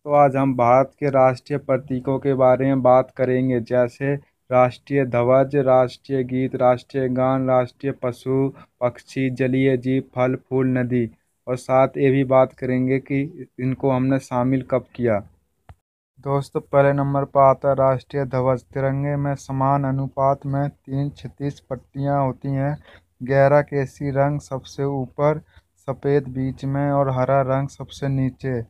तो आज हम भारत के राष्ट्रीय प्रतीकों के बारे में बात करेंगे, जैसे राष्ट्रीय ध्वज, राष्ट्रीय गीत, राष्ट्रीय गान, राष्ट्रीय पशु पक्षी, जलीय जीव, फल फूल, नदी। और साथ ये भी बात करेंगे कि इनको हमने शामिल कब किया। दोस्तों, पहले नंबर पर आता है राष्ट्रीय ध्वज। तिरंगे में समान अनुपात में 3 क्षैतिज पट्टियाँ होती हैं। गहरा केसरी रंग सबसे ऊपर, सफ़ेद बीच में और हरा रंग सबसे नीचे।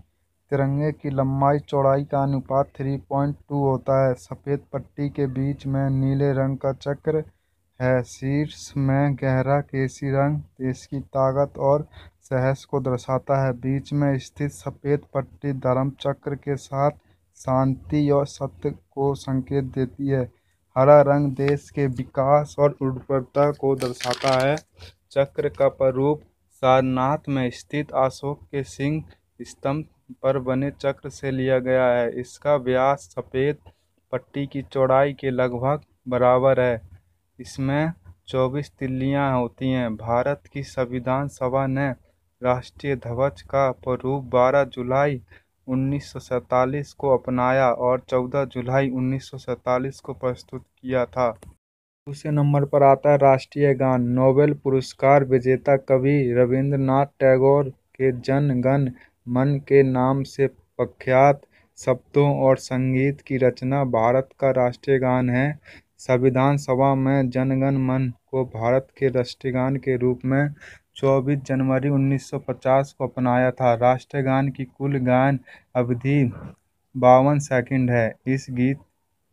तिरंगे की लंबाई चौड़ाई का अनुपात 3.2 होता है। सफ़ेद पट्टी के बीच में नीले रंग का चक्र है। शीर्ष में गहरा केसरी रंग देश की ताकत और साहस को दर्शाता है। बीच में स्थित सफ़ेद पट्टी धर्म चक्र के साथ शांति और सत्य को संकेत देती है। हरा रंग देश के विकास और उर्वरता को दर्शाता है। चक्र का प्रारूप सारनाथ में स्थित अशोक के सिंह स्तंभ पर बने चक्र से लिया गया है। इसका व्यास सफ़ेद पट्टी की चौड़ाई के लगभग बराबर है। इसमें 24 तिल्लियाँ होती हैं। भारत की संविधान सभा ने राष्ट्रीय ध्वज का प्रारूप 12 जुलाई 1947 को अपनाया और 14 जुलाई 1947 को प्रस्तुत किया था। दूसरे नंबर पर आता है राष्ट्रीय गान। नोबेल पुरस्कार विजेता कवि रविंद्रनाथ टैगोर के जन गण मन के नाम से प्रख्यात शब्दों और संगीत की रचना भारत का राष्ट्रीय गान है। संविधान सभा में जन गण मन को भारत के राष्ट्रीय गान के रूप में 24 जनवरी 1950 को अपनाया था। राष्ट्रीय गान की कुल गायन अवधि 52 सेकंड है। इस गीत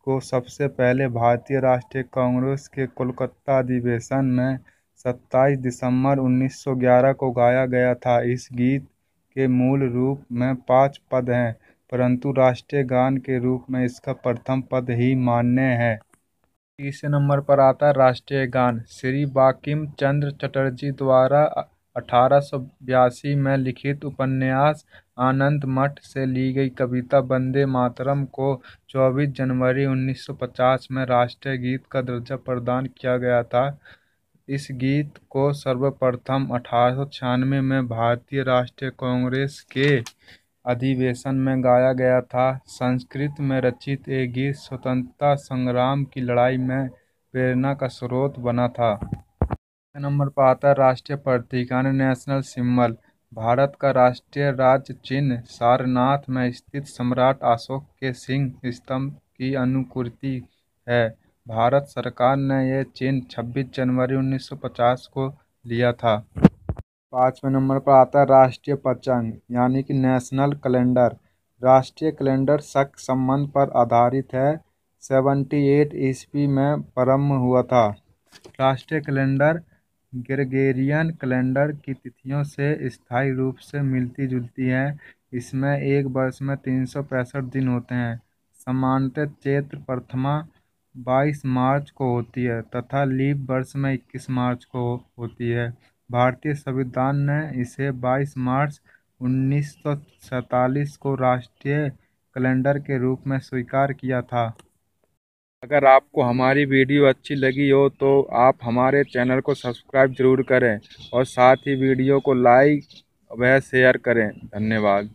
को सबसे पहले भारतीय राष्ट्रीय कांग्रेस के कोलकाता अधिवेशन में 27 दिसंबर 1911 को गाया गया था। इस गीत के मूल रूप में 5 पद हैं, परंतु राष्ट्रीय गान के रूप में इसका प्रथम पद ही मान्य है। तीसरे नंबर पर आता है राष्ट्रीय गान। श्री बंकिम चंद्र चटर्जी द्वारा 1882 में लिखित उपन्यास आनंद मठ से ली गई कविता वंदे मातरम को 24 जनवरी 1950 में राष्ट्रीय गीत का दर्जा प्रदान किया गया था। इस गीत को सर्वप्रथम 1896 में भारतीय राष्ट्रीय कांग्रेस के अधिवेशन में गाया गया था। संस्कृत में रचित ये गीत स्वतंत्रता संग्राम की लड़ाई में प्रेरणा का स्रोत बना था। नंबर पर आता है राष्ट्रीय प्रतीक यानी नेशनल सिंबल। भारत का राष्ट्रीय राज्य चिन्ह सारनाथ में स्थित सम्राट अशोक के सिंह स्तंभ की अनुकृति है। भारत सरकार ने यह चिन्ह 26 जनवरी 1950 को लिया था। 5वें नंबर पर आता है राष्ट्रीय पंचांग यानी कि नेशनल कैलेंडर। राष्ट्रीय कैलेंडर शक संबंध पर आधारित है। 78 ईस्वी में प्रारंभ हुआ था। राष्ट्रीय कैलेंडर ग्रेगोरियन कैलेंडर की तिथियों से स्थायी रूप से मिलती जुलती हैं। इसमें एक वर्ष में 365 दिन होते हैं। सामान्यतः चैत्र प्रथमा 22 मार्च को होती है तथा लीप वर्ष में 21 मार्च को होती है। भारतीय संविधान ने इसे 22 मार्च 1947 को राष्ट्रीय कैलेंडर के रूप में स्वीकार किया था। अगर आपको हमारी वीडियो अच्छी लगी हो तो आप हमारे चैनल को सब्सक्राइब जरूर करें और साथ ही वीडियो को लाइक व शेयर करें। धन्यवाद।